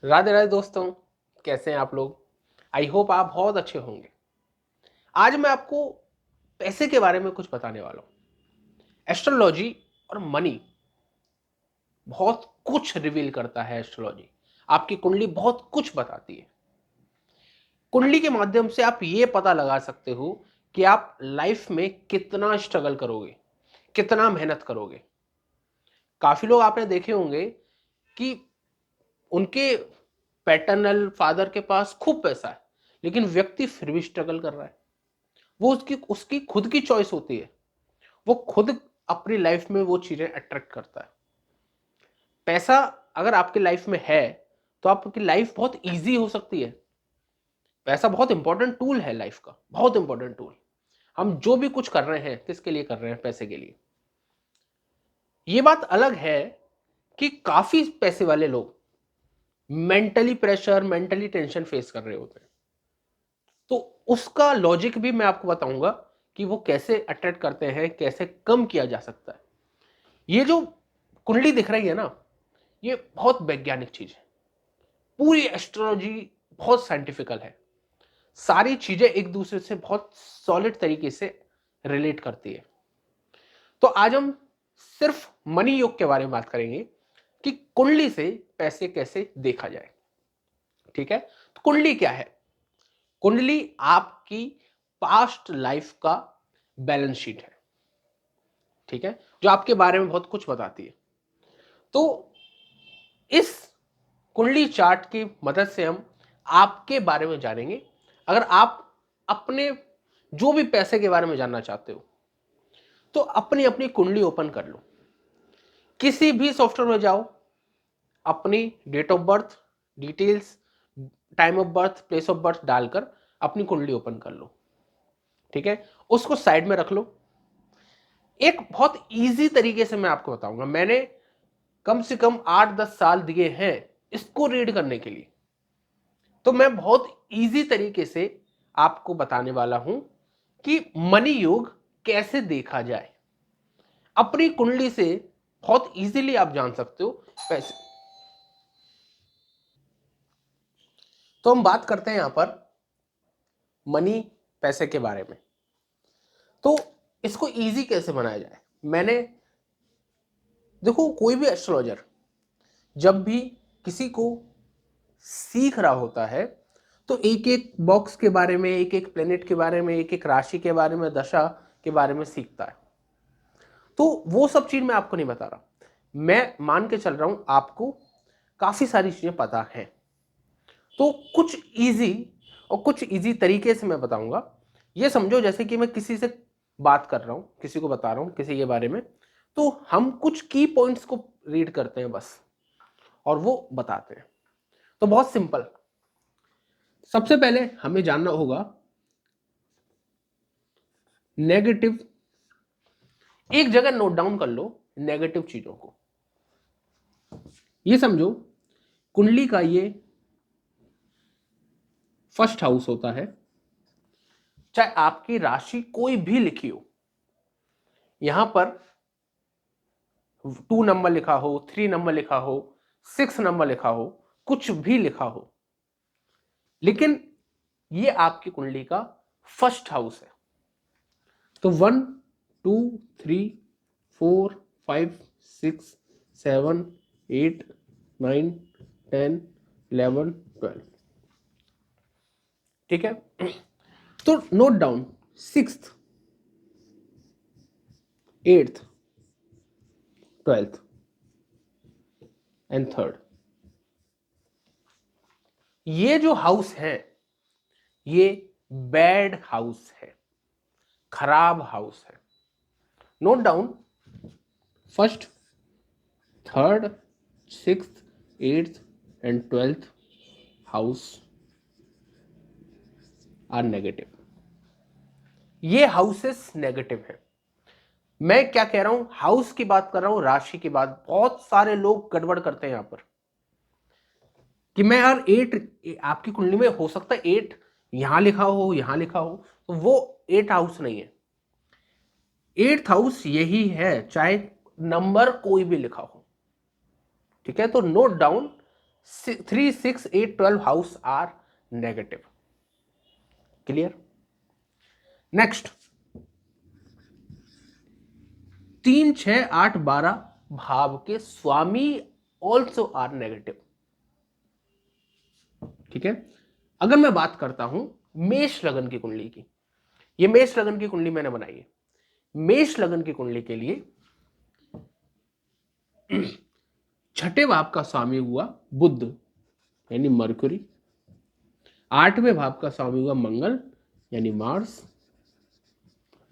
राधे राधे दोस्तों, कैसे हैं आप लोग? आई होप आप बहुत अच्छे होंगे। आज मैं आपको पैसे के बारे में कुछ बताने वाला हूँ। एस्ट्रोलॉजी और मनी बहुत कुछ रिवील करता है। एस्ट्रोलॉजी आपकी कुंडली बहुत कुछ बताती है। कुंडली के माध्यम से आप ये पता लगा सकते हो कि आप लाइफ में कितना स्ट्रगल करोगे, कितना मेहनत करोगे। काफी लोग आपने देखे होंगे कि उनके पैटर्नल फादर के पास खूब पैसा है, लेकिन व्यक्ति फिर भी स्ट्रगल कर रहा है। वो उसकी उसकी खुद की चॉइस होती है। वो खुद अपनी लाइफ में वो चीजें अट्रैक्ट करता है। पैसा अगर आपकी लाइफ में है तो आपकी लाइफ बहुत इजी हो सकती है। पैसा बहुत इंपॉर्टेंट टूल है लाइफ का, बहुत इंपॉर्टेंट टूल। हम जो भी कुछ कर रहे हैं किसके लिए कर रहे हैं? पैसे के लिए। ये बात अलग है कि काफी पैसे वाले लोग mentally pressure, mentally tension face कर रहे होते हैं। तो उसका लॉजिक भी मैं आपको बताऊंगा कि वो कैसे अट्रैक्ट करते हैं, कैसे कम किया जा सकता है। ये जो कुंडली दिख रही है ना, ये बहुत वैज्ञानिक चीज है। पूरी एस्ट्रोलॉजी बहुत साइंटिफिकल है। सारी चीजें एक दूसरे से बहुत सॉलिड तरीके से रिलेट करती है। तो आज हम सिर्फ मनी योग के बारे में बात करेंगे कि कुंडली से पैसे कैसे देखा जाए। ठीक है, तो कुंडली क्या है? कुंडली आपकी पास्ट लाइफ का बैलेंस शीट है। ठीक है, जो आपके बारे में बहुत कुछ बताती है। तो इस कुंडली चार्ट की मदद से हम आपके बारे में जानेंगे। अगर आप अपने जो भी पैसे के बारे में जानना चाहते हो तो अपनी अपनी कुंडली ओपन कर लो। किसी भी सॉफ्टवेयर में जाओ, अपनी date of birth details, time of birth, place of birth डालकर अपनी कुंडली ओपन कर लो। ठीक है, उसको साइड में रख लो। एक बहुत इजी तरीके से मैं आपको बताऊंगा। मैंने कम से कम 8-10 साल दिए हैं इसको रीड करने के लिए। तो मैं बहुत इजी तरीके से आपको बताने वाला हूं कि मनी योग कैसे देखा जाए। अपनी कुंडली से बहुत इजीली आप जान सकते हो पैसे। तो हम बात करते हैं यहां पर मनी, पैसे के बारे में। तो इसको इजी कैसे बनाया जाए? मैंने देखो, कोई भी एस्ट्रोलॉजर जब भी किसी को सीख रहा होता है तो एक एक बॉक्स के बारे में, एक एक प्लेनेट के बारे में, एक एक राशि के बारे में, दशा के बारे में सीखता है। तो वो सब चीज मैं आपको नहीं बता रहा। मैं मान के चल रहा हूं आपको काफी सारी चीजें पता हैं। तो कुछ इजी और कुछ इजी तरीके से मैं बताऊंगा। ये समझो जैसे कि मैं किसी से बात कर रहा हूं, किसी को बता रहा हूं किसी के बारे में। तो हम कुछ की पॉइंट्स को रीड करते हैं बस, और वो बताते हैं। तो बहुत सिंपल। सबसे पहले हमें जानना होगा नेगेटिव। एक जगह नोट डाउन कर लो नेगेटिव चीजों को। ये समझो कुंडली का ये फर्स्ट हाउस होता है। चाहे आपकी राशि कोई भी लिखी हो, यहां पर 2 नंबर लिखा हो, 3 नंबर लिखा हो, 6 नंबर लिखा हो, कुछ भी लिखा हो, लेकिन ये आपकी कुंडली का फर्स्ट हाउस है। तो 1, 2, 3, 4, 5, 6, 7, 8, 9, 10, 11, 12। ठीक है, तो note down 6th, 8th, 12th and 3rd। ये जो हाउस है ये बैड हाउस है, खराब हाउस है। Note down 1st, 3rd, 6th, 8th and 12th house are negative. ये हाउसेस नेगेटिव है। मैं क्या कह रहा हूं? हाउस की बात कर रहा हूं, राशि की बात। बहुत सारे लोग गड़बड़ करते हैं यहां पर कि मैं यार 8, आपकी कुंडली में हो सकता है 8 यहां लिखा हो, यहां लिखा हो, तो वो 8 हाउस नहीं है। 8th हाउस यही है, चाहे नंबर कोई भी लिखा हो। ठीक है, तो note down 3, 6, 8, 12 house are negative. Clear? Next, 3, 6, 8, 12 भाव के स्वामी ऑल्सो आर नेगेटिव। ठीक है। अगर मैं बात करता हूं मेष लगन की कुंडली की, ये मेष लगन की कुंडली मैंने बनाई है। मेष लगन की कुंडली के लिए छठे भाव का स्वामी हुआ बुध यानी मरकुरी, 8वें भाव का स्वामी हुआ मंगल यानी मार्स,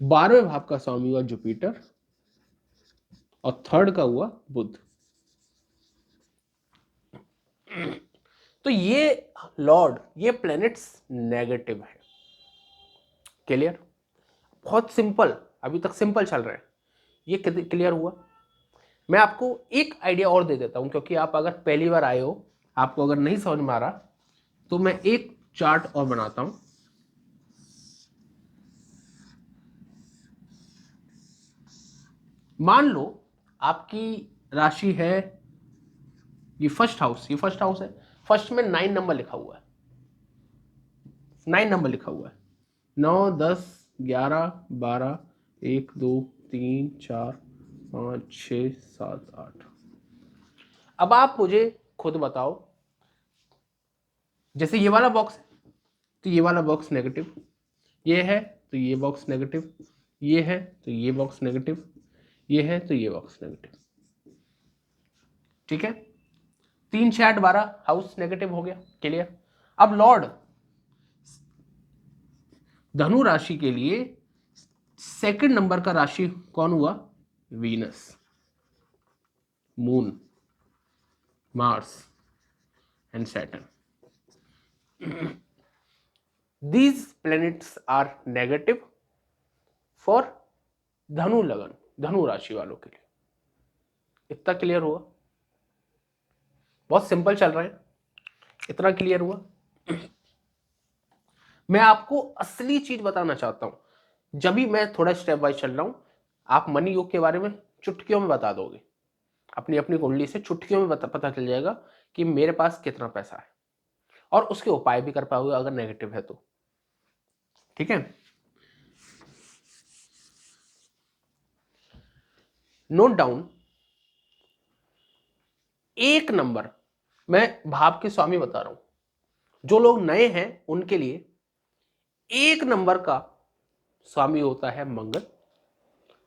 12वें भाव का स्वामी हुआ जुपिटर और 3rd का हुआ बुध। तो ये लॉर्ड, ये प्लैनेट्स नेगेटिव है। क्लियर? बहुत सिंपल, अभी तक सिंपल चल रहा है। ये क्लियर हुआ? मैं आपको एक आइडिया और दे देता हूं, क्योंकि आप अगर पहली बार आए हो, आपको अगर नहीं समझ में आ रहा, तो मैं एक चार्ट और बनाता हूं। मान लो आपकी राशि है, ये फर्स्ट हाउस, ये फर्स्ट हाउस है। फर्स्ट में 9 नंबर लिखा हुआ है, 9 नंबर लिखा हुआ है। 9, 10, 11, 12, 1, 2, 3, 4, 5, 6, 7, 8। अब आप मुझे खुद बताओ, जैसे ये वाला बॉक्स है तो ये वाला बॉक्स नेगेटिव, ये है तो ये बॉक्स नेगेटिव, ये है तो ये बॉक्स नेगेटिव, ये है तो ये बॉक्स नेगेटिव। ठीक है, 3, 6, 8, 12 हाउस नेगेटिव हो गया। क्लियर? अब लॉर्ड धनु राशि के लिए सेकंड नंबर का राशि कौन हुआ? Venus, moon, Mars and Saturn. These planets are negative for धनु लगन, धनु राशि वालों के लिए। इतना क्लियर हुआ? बहुत सिंपल चल रहा है, इतना क्लियर हुआ? मैं आपको असली चीज बताना चाहता हूं। जब भी मैं थोड़ा स्टेप वाइज चल रहा हूं, आप मनी योग के बारे में चुटकियों में बता दोगे, अपनी अपनी कुंडली से चुटकियों में पता चल जाएगा कि मेरे पास कितना पैसा है, और उसके उपाय भी कर पाओगे अगर नेगेटिव है तो। ठीक है, नोट डाउन। एक नंबर, मैं भाव के स्वामी बता रहा हूं, जो लोग नए हैं उनके लिए एक नंबर का स्वामी होता है मंगल,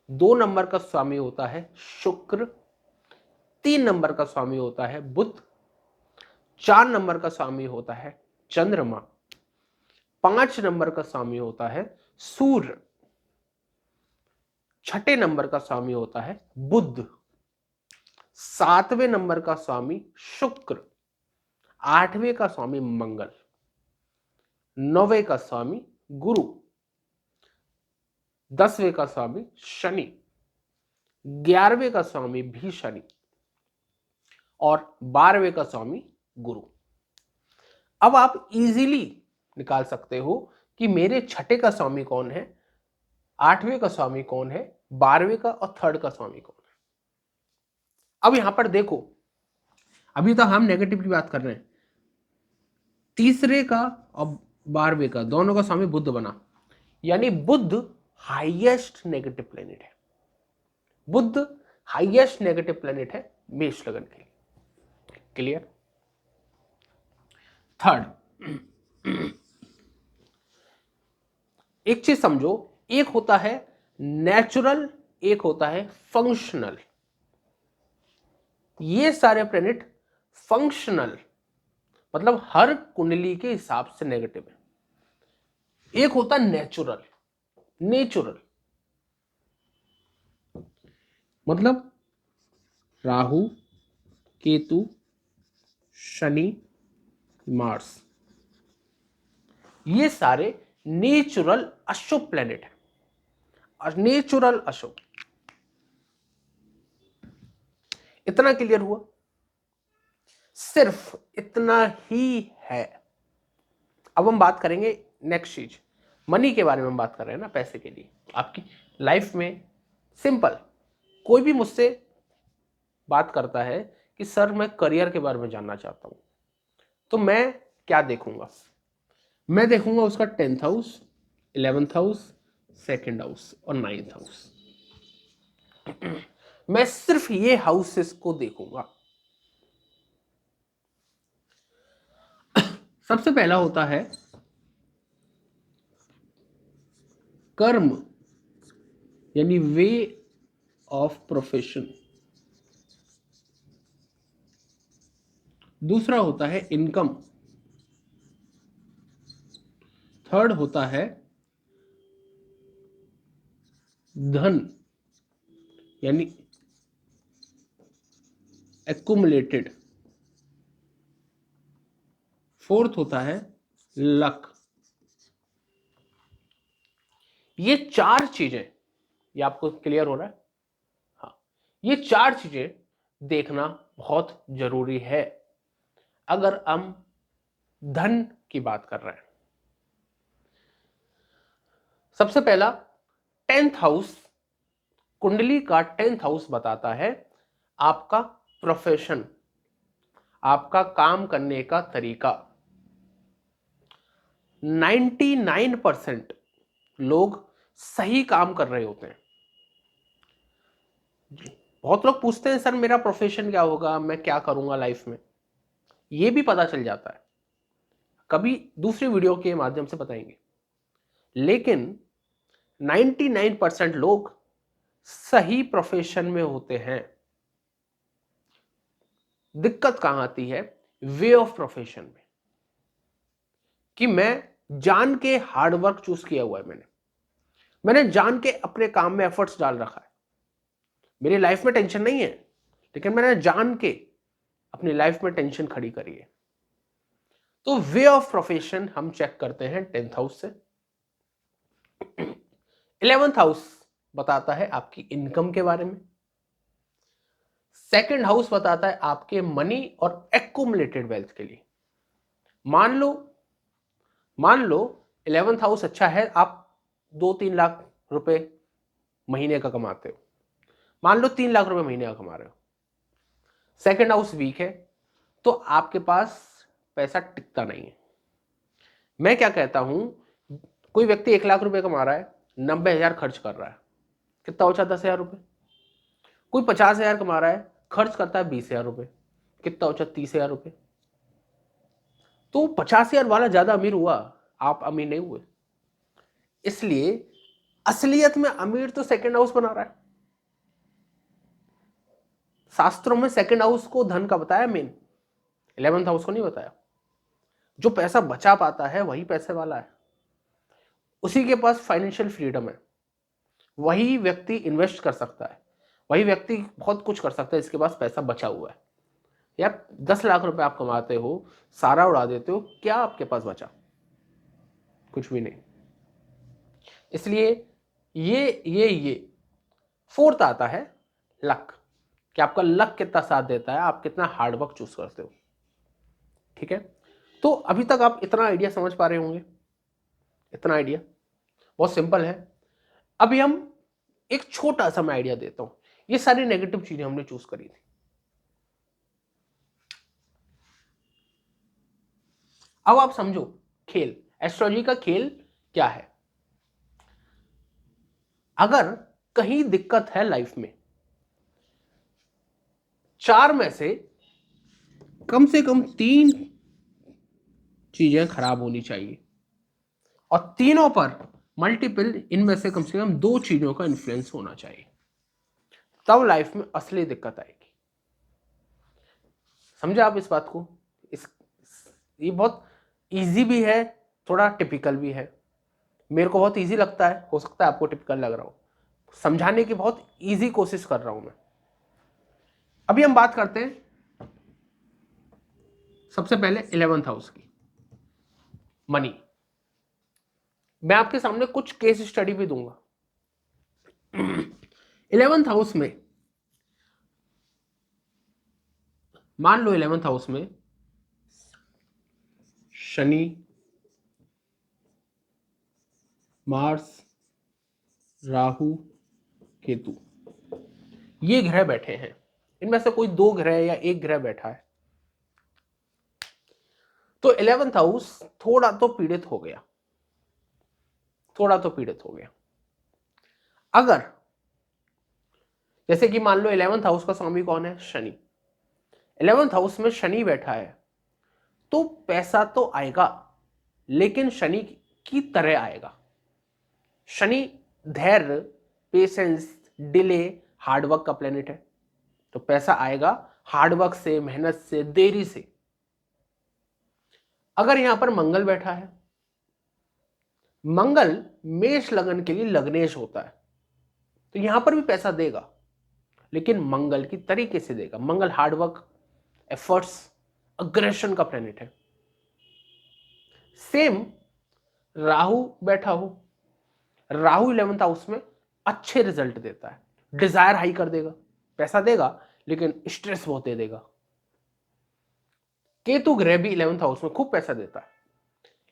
2 नंबर का स्वामी होता है शुक्र, 3 नंबर का स्वामी होता है बुध, 4 नंबर का स्वामी होता है चंद्रमा, 5 नंबर का स्वामी होता है सूर्य, 6ठे नंबर का स्वामी होता है बुध, 7वें नंबर का स्वामी शुक्र, 8वें का स्वामी मंगल, 9वें का स्वामी गुरु, 10वें का स्वामी शनि, 11वें का स्वामी भी शनि और 12वें का स्वामी गुरु। अब आप इजीली निकाल सकते हो कि मेरे 6ठे का स्वामी कौन है, 8वें का स्वामी कौन है, 12वें का और 3rd का स्वामी कौन है। अब यहां पर देखो, अभी तक हम नेगेटिव की बात कर रहे हैं। तीसरे का और 12वें का दोनों का स्वामी बुध बना, यानी बुध हाईएस्ट नेगेटिव प्लेनेट है। बुध हाईएस्ट नेगेटिव प्लेनेट है मेष लगन के लिए। क्लियर? 3rd, एक चीज समझो, एक होता है नेचुरल, एक होता है फंक्शनल। ये सारे प्लेनेट फंक्शनल, मतलब हर कुंडली के हिसाब से नेगेटिव है। एक होता है नेचुरल, नेचुरल मतलब राहु, केतु, शनि, मार्स, ये सारे नेचुरल अशुभ प्लेनेट है। और नेचुरल अशुभ, इतना क्लियर हुआ? सिर्फ इतना ही है। अब हम बात करेंगे नेक्स्ट चीज, मनी के बारे में हम बात कर रहे हैं ना, पैसे के लिए आपकी लाइफ में। सिंपल, कोई भी मुझसे बात करता है कि सर मैं करियर के बारे में जानना चाहता हूं, तो मैं क्या देखूंगा? मैं देखूंगा उसका 10th house, 11th house, second house और 9th हाउस। मैं सिर्फ ये हाउसेस को देखूंगा। सबसे पहला होता है कर्म यानी वे ऑफ प्रोफेशन। दूसरा होता है इनकम। थर्ड होता है धन यानी एक्युमुलेटेड। फोर्थ होता है लक। ये चार चीजें, ये आपको क्लियर हो रहा है? हाँ, ये चार चीजें देखना बहुत जरूरी है अगर हम धन की बात कर रहे हैं। सबसे पहला 10th हाउस, कुंडली का 10th हाउस बताता है आपका प्रोफेशन, आपका काम करने का तरीका। 99% लोग सही काम कर रहे होते हैं। बहुत लोग पूछते हैं सर मेरा प्रोफेशन क्या होगा, मैं क्या करूंगा लाइफ में। ये भी पता चल जाता है, कभी दूसरी वीडियो के माध्यम से बताएंगे। लेकिन 99% लोग सही प्रोफेशन में होते हैं। दिक्कत कहां आती है? वे ऑफ प्रोफेशन में, कि मैं जान के हार्डवर्क चूज किया हुआ है, मैंने जान के अपने काम में एफर्ट्स डाल रखा है। मेरी लाइफ में टेंशन नहीं है, लेकिन मैंने जान के अपनी लाइफ में टेंशन खड़ी करी है। तो वे ऑफ प्रोफेशन हम चेक करते हैं 10th हाउस से। 11th हाउस बताता है आपकी इनकम के बारे में। सेकंड हाउस बताता है आपके मनी और एक्युमुलेटेड वेल्थ के लिए। मान लो 11th हाउस अच्छा है, आप 2-3 लाख रुपए महीने का कमाते हो। मान लो 3 लाख रुपए महीने का कमा रहे हो। सेकंड हाउस वीक है तो आपके पास पैसा टिकता नहीं है। मैं क्या कहता हूं, कोई व्यक्ति 1 लाख रुपए कमा रहा है, 90,000 खर्च कर रहा है, कितना बचा? 10,000 रुपए। कोई 50,000 कमा रहा है, खर्च करता है 20,000 रुपए, कितना बचा? 30,000 रुपए। तो 50,000 वाला ज्यादा अमीर हुआ, आप अमीर नहीं हुए। इसलिए असलियत में अमीर तो सेकंड हाउस बना रहा है। शास्त्रों में सेकंड हाउस को धन का बताया मेन, 11th हाउस को नहीं बताया। जो पैसा बचा पाता है वही पैसे वाला है, उसी के पास फाइनेंशियल फ्रीडम है, वही व्यक्ति इन्वेस्ट कर सकता है, वही व्यक्ति बहुत कुछ कर सकता है जिसके पास पैसा बचा हुआ है। या 10 लाख रुपए आप कमाते हो, सारा उड़ा देते हो, क्या आपके पास बचा? कुछ भी नहीं। इसलिए ये फोर्थ आता है लक, कि आपका लक कितना साथ देता है, आप कितना हार्डवर्क चूज करते हो। ठीक है, तो अभी तक आप इतना आइडिया समझ पा रहे होंगे। इतना आइडिया बहुत सिंपल है। अभी हम एक छोटा सा मैं आइडिया देता हूं। ये सारी नेगेटिव चीजें हमने चूज करी थी। अब आप समझो खेल, एस्ट्रोलॉजी का खेल क्या है। अगर कहीं दिक्कत है लाइफ में, 4 में से कम 3 चीजें खराब होनी चाहिए, और तीनों पर मल्टीपल, इनमें से कम 2 चीजों का इन्फ्लुएंस होना चाहिए, तब लाइफ में असली दिक्कत आएगी। समझे आप इस बात को? इस ये बहुत इजी भी है, थोड़ा टिपिकल भी है। मेरे को बहुत इजी लगता है, हो सकता है आपको टिपिकल लग रहा हो। समझाने की बहुत इजी कोशिश कर रहा हूं मैं। अभी हम बात करते हैं सबसे पहले 11th हाउस की, मनी। मैं आपके सामने कुछ केस स्टडी भी दूंगा। 11th हाउस में, मान लो 11th हाउस में शनि, मार्स, राहु, केतु, ये ग्रह बैठे हैं। इनमें से कोई 2 ग्रह या 1 ग्रह बैठा है। तो 11th हाउस थोड़ा तो पीड़ित हो गया, थोड़ा तो पीड़ित हो गया। अगर जैसे कि मान लो 11th हाउस का स्वामी कौन है? शनि। 11th हाउस में शनि बैठा है तो पैसा तो आएगा, लेकिन शनि की तरह आएगा। शनि धैर्य, पेशेंस, डिले, हार्डवर्क का प्लेनेट है, तो पैसा आएगा हार्डवर्क से, मेहनत से, देरी से। अगर यहां पर मंगल बैठा है, मंगल मेष लगन के लिए लग्नेश होता है, तो यहां पर भी पैसा देगा, लेकिन मंगल की तरीके से देगा। मंगल हार्डवर्क, एफर्ट्स, अग्रेशन का प्लेनेट है। सेम राहु बैठा हो, राहु 11th हाउस में अच्छे रिजल्ट देता है, डिजायर हाई कर देगा, पैसा देगा लेकिन स्ट्रेस बहुत दे देगा। केतु ग्रह भी 11th हाउस में खूब पैसा देता है,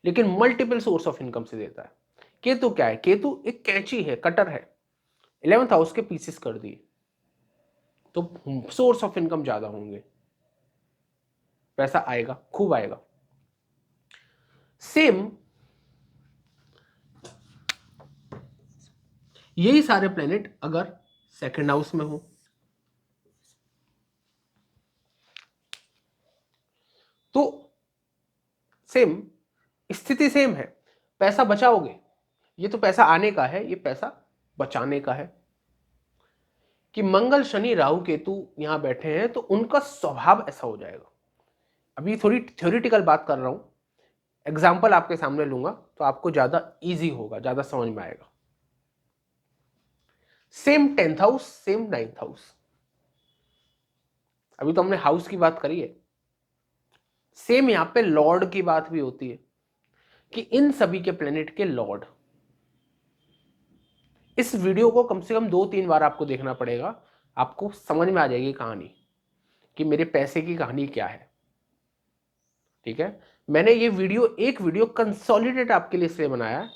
लेकिन मल्टीपल सोर्स ऑफ इनकम से देता है। केतु क्या है? केतु एक कैंची है, कटर है, 11th हाउस के पीसेस कर दिए तो सोर्स ऑफ इनकम ज्यादा होंगे, पैसा आएगा, खूब आएगा। सेम यही सारे प्लेनेट अगर सेकंड हाउस में हो तो सेम स्थिति सेम है, पैसा बचाओगे। ये तो पैसा आने का है, ये पैसा बचाने का है। कि मंगल शनि राहु केतु यहां बैठे हैं तो उनका स्वभाव ऐसा हो जाएगा। अभी थोड़ी थ्योरेटिकल बात कर रहा हूं, एग्जाम्पल आपके सामने लूंगा तो आपको ज्यादा इजी होगा, ज्यादा समझ में आएगा। Same 10th house, same 9th house. अभी तो हमने हाउस की बात करी है, सेम यहां पे लॉर्ड की बात भी होती है कि इन सभी के प्लेनेट के लॉर्ड। इस वीडियो को कम से कम 2-3 बार आपको देखना पड़ेगा, आपको समझ में आ जाएगी कहानी कि मेरे पैसे की कहानी क्या है। ठीक है, मैंने ये वीडियो एक वीडियो कंसोलिडेट आपके लिए इसलिए बनाया है,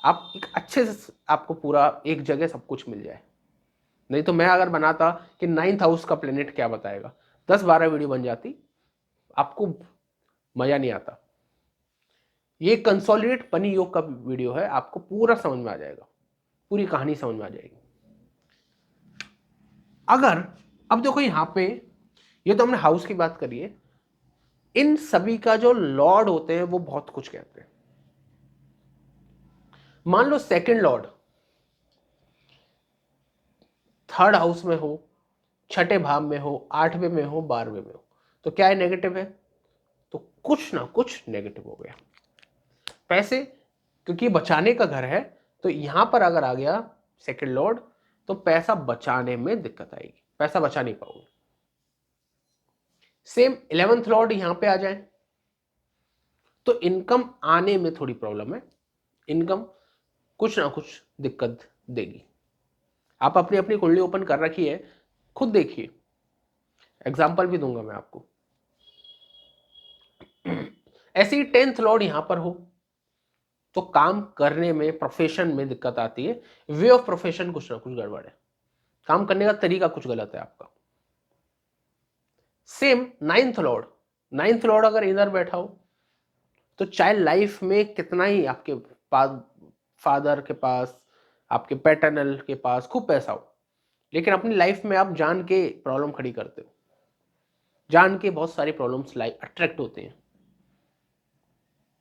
आप एक अच्छे से आपको पूरा एक जगह सब कुछ मिल जाए। नहीं तो मैं अगर बनाता कि 9th हाउस का प्लेनेट क्या बताएगा, 10-12 वीडियो बन जाती, आपको मजा नहीं आता। ये कंसोलिडेट पनी योग का वीडियो है, आपको पूरा समझ में आ जाएगा, पूरी कहानी समझ में आ जाएगी। अगर अब देखो यहां पे, ये तो हमने हाउस की बात करी है, इन सभी का जो लॉर्ड होते हैं वो बहुत कुछ कहते हैं। मान लो सेकंड लॉर्ड थर्ड हाउस में हो, छठे भाव में हो, 8वें में हो, 12वें में हो, तो क्या है? नेगेटिव है, तो कुछ ना कुछ नेगेटिव हो गया। पैसे, क्योंकि बचाने का घर है, तो यहां पर अगर आ गया सेकंड लॉर्ड तो पैसा बचाने में दिक्कत आएगी, पैसा बचा नहीं पाओगे। सेम 11th लॉर्ड यहां पे आ जाए तो इनकम आने में थोड़ी प्रॉब्लम है, इनकम कुछ ना कुछ दिक्कत देगी। आप अपनी अपनी कुंडली ओपन कर रखी है, खुद देखिए, एग्जाम्पल भी दूंगा मैं आपको। ऐसे ही 10th लॉर्ड यहां पर हो तो काम करने में, प्रोफेशन में दिक्कत आती है, वे ऑफ प्रोफेशन कुछ ना कुछ गड़बड़ है, काम करने का तरीका कुछ गलत है आपका। Same 9th Lord, 9th Lord अगर इधर बैठा हो तो चाइल्ड लाइफ में कितना ही आपके पास, फादर के पास, आपके पैटर्नल के पास खूब पैसा हो, लेकिन अपनी लाइफ में आप जान के प्रॉब्लम खड़ी करते हो, जान के बहुत सारी प्रॉब्लम्स लाइफ अट्रैक्ट होते हैं।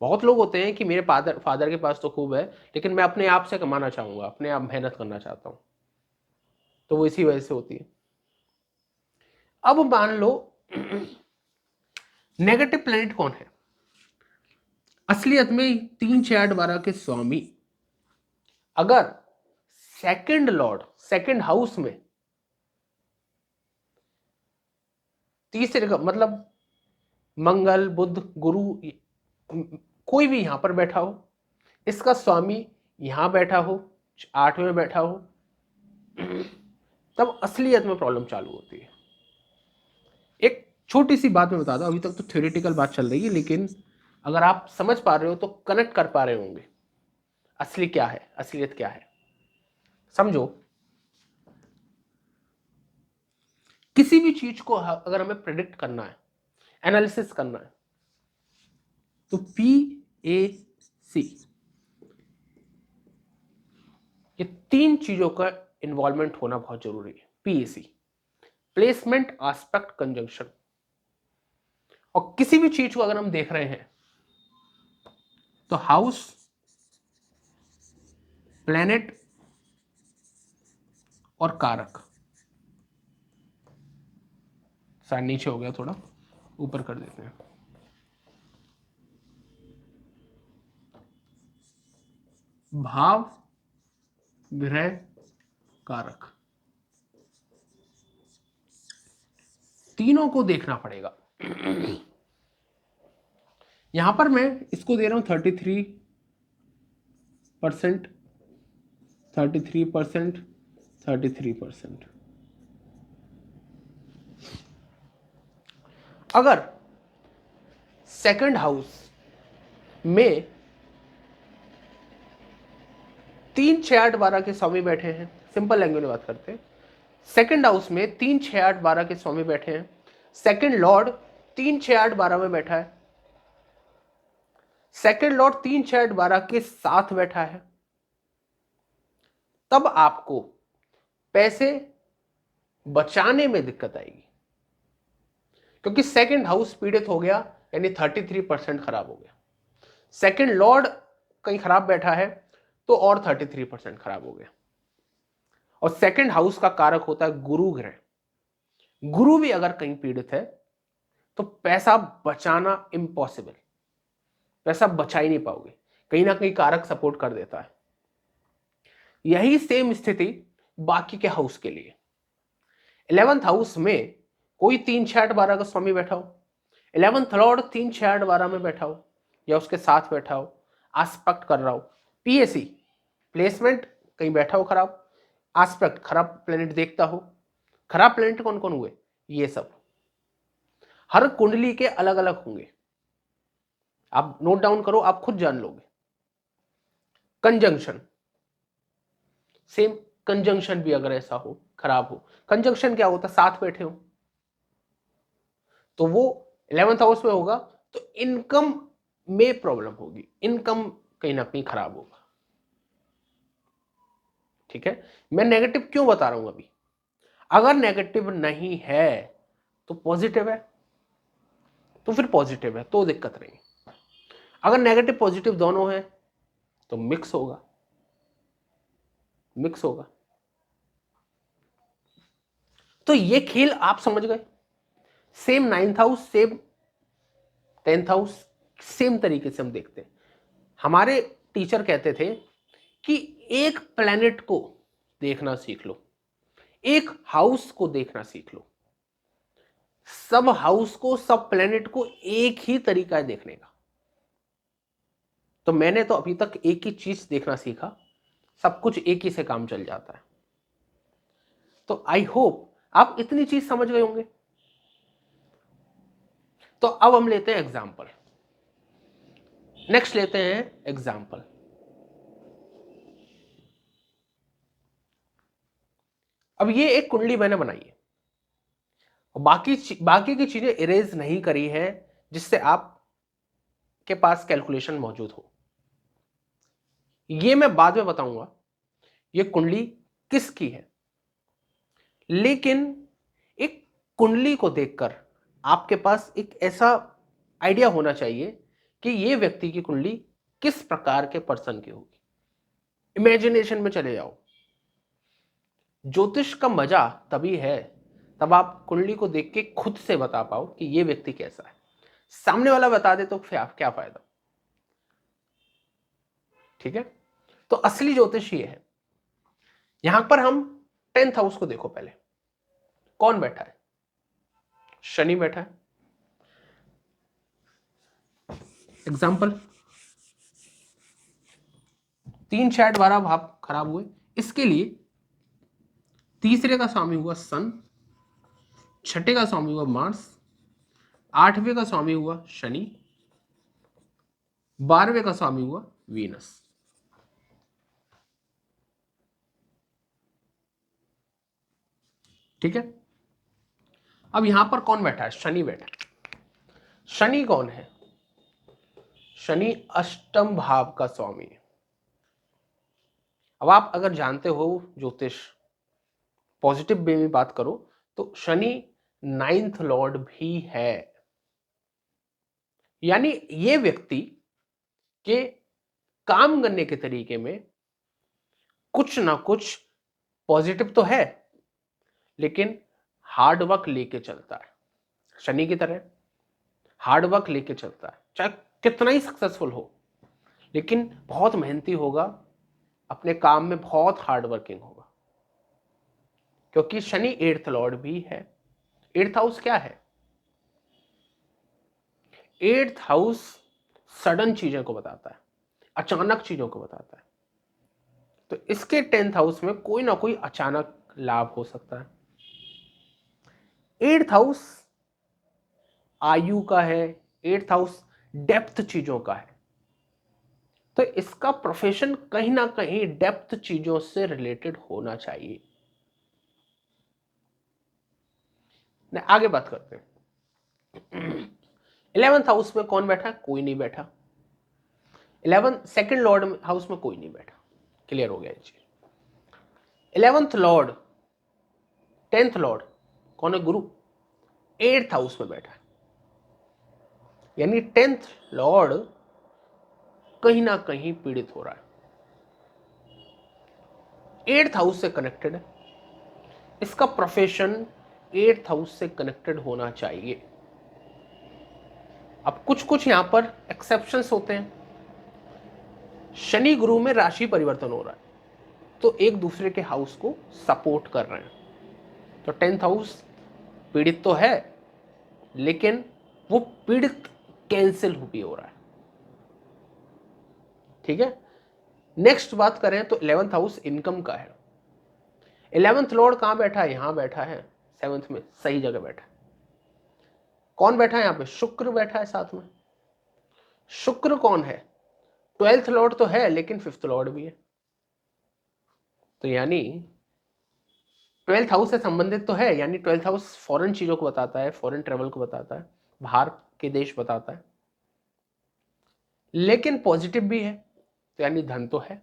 बहुत लोग होते हैं कि मेरे फादर फादर के पास तो खूब है, लेकिन मैं अपने आप से कमाना चाहूंगा, अपने आप मेहनत करना चाहता हूं, तो वो इसी वजह से होती है। अब मान लो नेगेटिव प्लेनेट कौन है? असलियत में 3, 6, 8, 12 के स्वामी अगर सेकंड लॉर्ड सेकंड हाउस में, तीसरे का मतलब मंगल, बुध, गुरु, कोई भी यहां पर बैठा हो, इसका स्वामी यहां बैठा हो, 8वें में बैठा हो, तब असलियत में प्रॉब्लम चालू होती है। एक छोटी सी बात मैं बता दूं, अभी तक तो थ्योरेटिकल बात चल रही है, लेकिन अगर आप समझ पा रहे हो तो कनेक्ट कर पा रहे होंगे असली क्या है, असलियत क्या है। समझो, किसी भी चीज को अगर हमें प्रेडिक्ट करना है, एनालिसिस करना है, तो PAC, ये 3 चीजों का इन्वॉल्वमेंट होना बहुत जरूरी है। PAC, placement, aspect, conjunction. और किसी भी चीज को अगर हम देख रहे हैं तो हाउस, प्लैनेट और कारक, शायद नीचे हो गया, थोड़ा ऊपर कर देते हैं। भाव, ग्रह, कारक, तीनों को देखना पड़ेगा। यहां पर मैं इसको दे रहा हूं 33%, 33%, 33%। अगर सेकंड हाउस में 3, 6, 8, 12 के स्वामी बैठे हैं, सिंपल लैंग्वेज में बात करते हैं, सेकंड हाउस में 3, 6, 8, 12 के स्वामी बैठे हैं, सेकंड लॉर्ड 3, 6, 8, 12 में बैठा है, सेकंड लॉर्ड 3, 6, 8, 12 के साथ बैठा है, तब आपको पैसे बचाने में दिक्कत आएगी, क्योंकि सेकंड हाउस पीड़ित हो गया, यानी 33% खराब हो गया। सेकंड लॉर्ड कहीं खराब बैठा है तो और 33% खराब हो गया। और सेकंड हाउस का कारक होता है गुरु ग्रह। गुरु भी अगर कहीं पीड़ित है तो पैसा बचाना इम्पॉसिबल, पैसा बचा ही नहीं पाओगे, कहीं ना कहीं कारक सपोर्ट कर देता है। यही सेम स्थिति बाकी के हाउस के लिए। 11th हाउस में कोई 3, 6, 8, 12 का स्वामी बैठा हो, 11th लॉर्ड 3, 6, 8, 12 में बैठा हो या उसके साथ बैठा हो, आस्पेक्ट कर रहा हो, PAC, प्लेसमेंट कहीं बैठा हो खराब, आस्पेक्ट खराब प्लेनेट देखता हो। खराब प्लेनेट कौन कौन हुए, ये सब हर कुंडली के अलग अलग होंगे, आप नोट डाउन करो, आप खुद जान लोगे। कंजंक्शन, सेम, कंजंक्शन भी अगर ऐसा हो, खराब हो, कंजंक्शन क्या होता है, साथ बैठे हो, तो वो 11th हाउस में होगा तो इनकम में प्रॉब्लम होगी, इनकम कहीं ना कहीं खराब होगा। ठीक है, मैं नेगेटिव क्यों बता रहा हूं अभी, अगर नेगेटिव नहीं है तो पॉजिटिव है, तो फिर पॉजिटिव है तो दिक्कत नहीं। अगर नेगेटिव पॉजिटिव दोनों है तो मिक्स होगा, मिक्स होगा। तो ये खेल आप समझ गए। Same 9th house, same 10th house, same तरीके से हम देखते हैं। हमारे टीचर कहते थे कि एक प्लेनेट को देखना सीख लो, एक हाउस को देखना सीख लो, सब हाउस को, सब प्लेनेट को एक ही तरीका है देखने का। तो मैंने तो अभी तक एक ही चीज देखना सीखा, सब कुछ एक ही से काम चल जाता है। तो आई होप आप इतनी चीज समझ गए होंगे। तो अब हम लेते हैं एग्जाम्पल, नेक्स्ट लेते हैं एग्जाम्पल। अब ये एक कुंडली मैंने बनाई है, बाकी की चीजें इरेज नहीं करी है जिससे आप के पास कैलकुलेशन मौजूद हो। ये मैं बाद में बताऊंगा ये कुंडली किसकी है, लेकिन एक कुंडली को देखकर आपके पास एक ऐसा आइडिया होना चाहिए कि ये व्यक्ति की कुंडली किस प्रकार के पर्सन की होगी। इमेजिनेशन में चले जाओ। ज्योतिष का मजा तभी है तब आप कुंडली को देख के खुद से बता पाओ कि ये व्यक्ति कैसा है। सामने वाला बता दे तो क्या फायदा। ठीक है, तो असली ज्योतिष ये है। यहां पर हम 10th हाउस को देखो, पहले कौन बैठा है, शनि बैठा है। एग्जाम्पल, 3, 6, 8, 12 भाव खराब हुए, इसके लिए तीसरे का स्वामी हुआ सन, छठे का स्वामी हुआ मार्स, 8वें का स्वामी हुआ शनि, 12वें का स्वामी हुआ वीनस। ठीक है, अब यहां पर कौन बैठा है, शनि बैठा है। शनि कौन है, शनि अष्टम भाव का स्वामी है। अब आप अगर जानते हो ज्योतिष, पॉजिटिव वे में बात करो तो शनि नाइन्थ लॉर्ड भी है। यानी ये व्यक्ति के काम करने के तरीके में कुछ ना कुछ पॉजिटिव तो है, लेकिन हार्ड वर्क लेके चलता है। शनि की तरह हार्ड वर्क लेके चलता है, चाहे कितना ही सक्सेसफुल हो, लेकिन बहुत मेहनती होगा, अपने काम में बहुत हार्ड वर्किंग होगा, क्योंकि शनि एट्थ लॉर्ड भी है। एट्थ हाउस क्या है? एट्थ हाउस सडन चीजों को बताता है, अचानक चीजों को बताता है। तो इसके 10th हाउस में कोई ना कोई अचानक लाभ हो सकता है। एट्थ हाउस आयु का है, एट्थ हाउस डेप्थ चीजों का है, तो इसका प्रोफेशन कहीं ना कहीं डेप्थ चीजों से रिलेटेड होना चाहिए। आगे बात करते हैं। 11th हाउस में कौन बैठा है? कोई नहीं बैठा। 11 सेकंड लॉर्ड हाउस में कोई नहीं बैठा। क्लियर हो गया ये चीज। 11th लॉर्ड 10th लॉर्ड कौन है? गुरु 8th हाउस में बैठा है। यानी 10th लॉर्ड कहीं ना कहीं पीड़ित हो रहा है, 8th हाउस से कनेक्टेड है। इसका प्रोफेशन 8th हाउस से कनेक्टेड होना चाहिए। अब कुछ कुछ यहां पर एक्सेप्शंस होते हैं। शनि गुरु में राशि परिवर्तन हो रहा है, तो एक दूसरे के हाउस को सपोर्ट कर रहे हैं। तो 10th हाउस पीड़ित तो है, लेकिन वो पीड़ित कैंसिल भी हो रहा है। ठीक है, नेक्स्ट बात करें तो 11th हाउस इनकम का है। 11th लॉर्ड कहां बैठा है? यहां बैठा है, 7th में, सही जगह बैठा है। कौन बैठा है यहां पे? शुक्र बैठा है साथ में। शुक्र कौन है? 12th लॉर्ड तो है, लेकिन 5th लॉर्ड भी है। तो यानी 12th हाउस से संबंधित तो है, यानी 12th हाउस फॉरेन चीजों को बताता है, फॉरेन ट्रेवल को बताता है, बाहर के देश बताता है, लेकिन पॉजिटिव भी है। तो यानी धन तो है,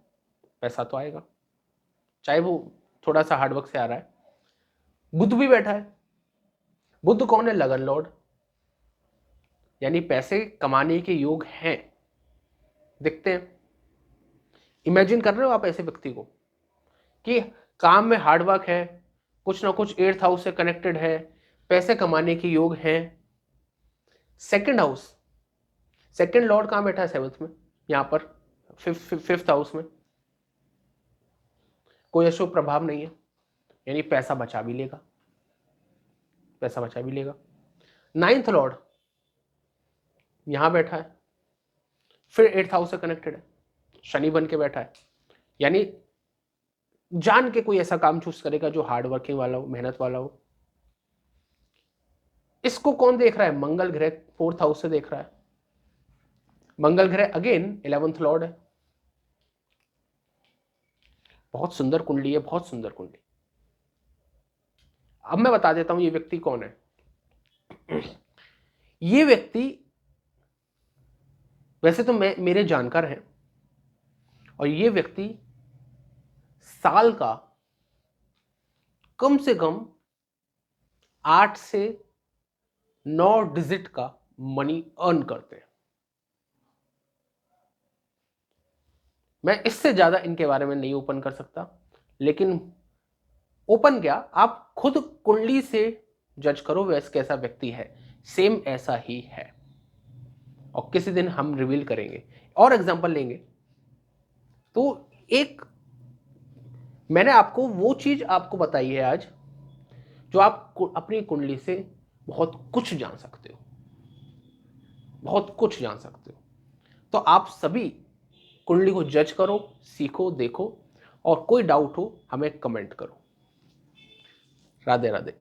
पैसा तो आएगा, चाहे वो थोड़ा सा हार्डवर्क से आ रहा है। बुध भी बैठा है। बुध कौन है? लगन लॉर्ड, यानी पैसे कमाने के योग हैं, दिखते हैं। इमेजिन कर रहे हो आप ऐसे व्यक्ति को कि काम में हार्डवर्क है, कुछ ना कुछ 8th हाउस से कनेक्टेड है, पैसे कमाने के योग हैं। सेकंड हाउस, सेकंड लॉर्ड कहां बैठा है? 7th में, यहां पर 5th हाउस में। कोई अशुभ प्रभाव नहीं है, यानी पैसा बचा भी लेगा, पैसा बचा भी लेगा। 9th लॉर्ड यहां बैठा है, फिर 8th हाउस से कनेक्टेड है, शनि बन के बैठा है। यानी जान के कोई ऐसा काम चूज करेगा जो हार्ड वर्किंग वाला हो, मेहनत वाला हो। इसको कौन देख रहा है? मंगल ग्रह 4th हाउस से देख रहा है। मंगल ग्रह अगेन 11th लॉर्ड है। बहुत सुंदर कुंडली है, बहुत सुंदर कुंडली। अब मैं बता देता हूं ये व्यक्ति कौन है। ये व्यक्ति वैसे तो मेरे जानकार हैं, और ये व्यक्ति साल का कम से कम 8 से 9 डिजिट का मनी अर्न करते हैं। मैं इससे ज्यादा इनके बारे में नहीं ओपन कर सकता, लेकिन ओपन क्या, आप खुद कुंडली से जज करो वैसे कैसा व्यक्ति है, सेम ऐसा ही है। और किसी दिन हम रिवील करेंगे और एग्जांपल लेंगे। तो एक मैंने आपको वो चीज आपको बताई है आज, जो आप अपनी कुंडली से बहुत कुछ जान सकते हो, बहुत कुछ जान सकते हो। तो आप सभी कुंडली को जज करो, सीखो, देखो, और कोई डाउट हो हमें कमेंट करो। राधे राधे।